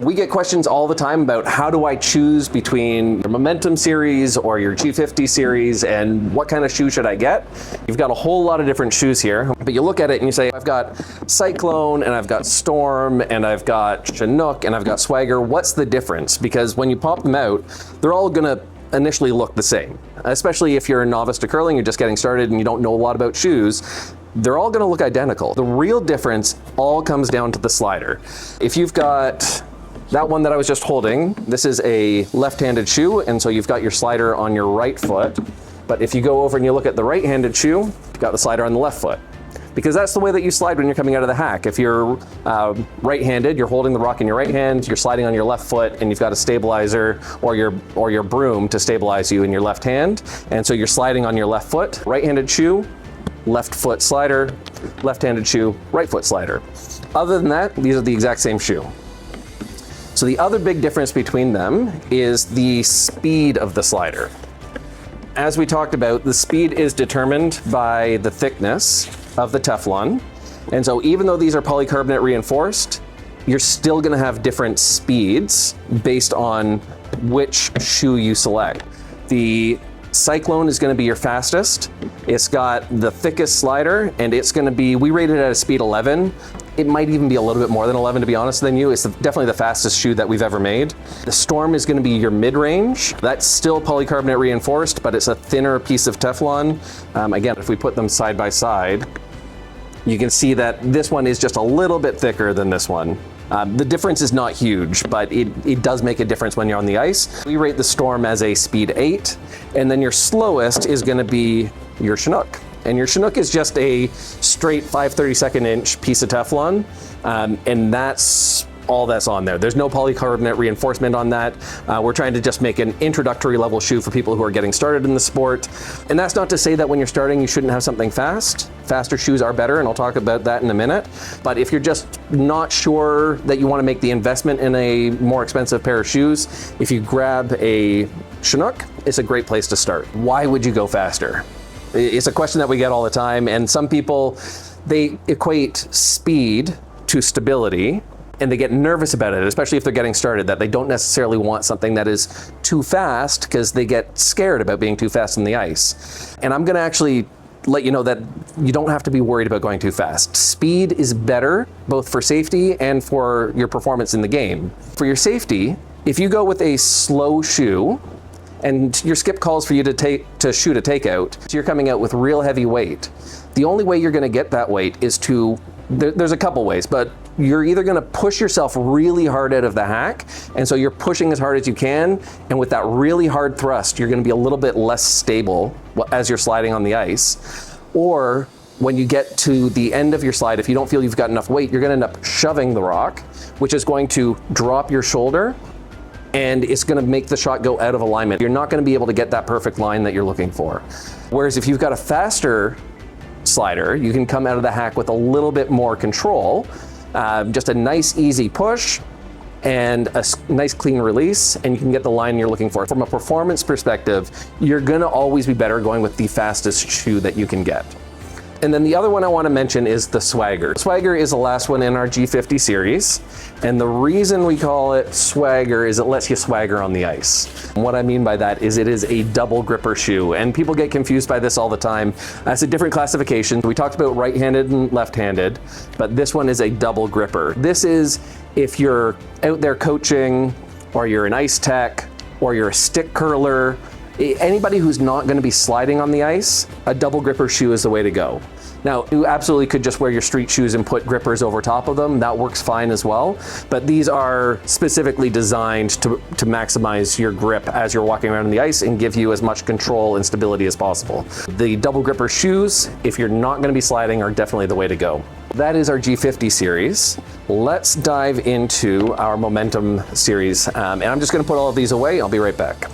We get questions all the time about how do I choose between your Momentum series or your G50 series and what kind of shoe should I get? You've got a whole lot of different shoes here, but you look at it and you say, I've got Cyclone and I've got Storm and I've got Chinook and I've got Swagger. What's the difference? Because when you pop them out, they're all gonna initially look the same, especially if you're a novice to curling, you're just getting started and you don't know a lot about shoes. They're all gonna look identical. The real difference all comes down to the slider. If you've got that one that I was just holding, this is a left-handed shoe, and so you've got your slider on your right foot. But if you go over and you look at the right-handed shoe, you've got the slider on the left foot. Because that's the way that you slide when you're coming out of the hack. If you're right-handed, you're holding the rock in your right hand, you're sliding on your left foot, and you've got a stabilizer or your broom to stabilize you in your left hand. And so you're sliding on your left foot, right-handed shoe, left foot slider, left-handed shoe, right foot slider. Other than that, these are the exact same shoe. So the other big difference between them is the speed of the slider. As we talked about, the speed is determined by the thickness of the Teflon. And so even though these are polycarbonate reinforced, you're still gonna have different speeds based on which shoe you select. The Cyclone is gonna be your fastest. It's got the thickest slider, and it's gonna be, we rate it at a speed 11. It might even be a little bit more than 11, to be honest than you. It's definitely the fastest shoe that we've ever made. The Storm is gonna be your mid-range. That's still polycarbonate reinforced, but it's a thinner piece of Teflon. Again, if we put them side by side, you can see that this one is just a little bit thicker than this one. The difference is not huge, but it does make a difference when you're on the ice. We rate the Storm as a speed 8, and then your slowest is gonna be your Chinook. And your Chinook is just a straight 5/32 inch piece of Teflon, and that's all that's on there. There's no polycarbonate reinforcement on that. We're trying to just make an introductory level shoe for people who are getting started in the sport. And that's not to say that when you're starting, you shouldn't have something fast. Faster shoes are better, and I'll talk about that in a minute. But if you're just not sure that you want to make the investment in a more expensive pair of shoes, if you grab a Chinook, it's a great place to start. Why would you go faster? It's a question that we get all the time, and some people, they equate speed to stability, and they get nervous about it, especially if they're getting started, that they don't necessarily want something that is too fast because they get scared about being too fast on the ice. And I'm gonna actually let you know that you don't have to be worried about going too fast. Speed is better, both for safety and for your performance in the game. For your safety, if you go with a slow shoe, and your skip calls for you to shoot a takeout, so you're coming out with real heavy weight. The only way you're gonna get that weight is there's a couple ways, but you're either gonna push yourself really hard out of the hack, and so you're pushing as hard as you can, and with that really hard thrust, you're gonna be a little bit less stable as you're sliding on the ice. Or when you get to the end of your slide, if you don't feel you've got enough weight, you're gonna end up shoving the rock, which is going to drop your shoulder, and it's gonna make the shot go out of alignment. You're not gonna be able to get that perfect line that you're looking for. Whereas if you've got a faster slider, you can come out of the hack with a little bit more control, just a nice easy push and a nice clean release, and you can get the line you're looking for. From a performance perspective, you're gonna always be better going with the fastest shoe that you can get. And then the other one I want to mention is the Swagger. Swagger is the last one in our G50 series, and the reason we call it Swagger is it lets you swagger on the ice. And what I mean by that is it is a double gripper shoe, and people get confused by this all the time. It's a different classification. We talked about right-handed and left-handed, but this one is a double gripper. This is if you're out there coaching, or you're an ice tech, or you're a stick curler, anybody who's not going to be sliding on the ice, a double gripper shoe is the way to go. Now, you absolutely could just wear your street shoes and put grippers over top of them. That works fine as well. But these are specifically designed to maximize your grip as you're walking around on the ice and give you as much control and stability as possible. The double gripper shoes, if you're not going to be sliding, are definitely the way to go. That is our G50 series. Let's dive into our Momentum series. And I'm just going to put all of these away. I'll be right back.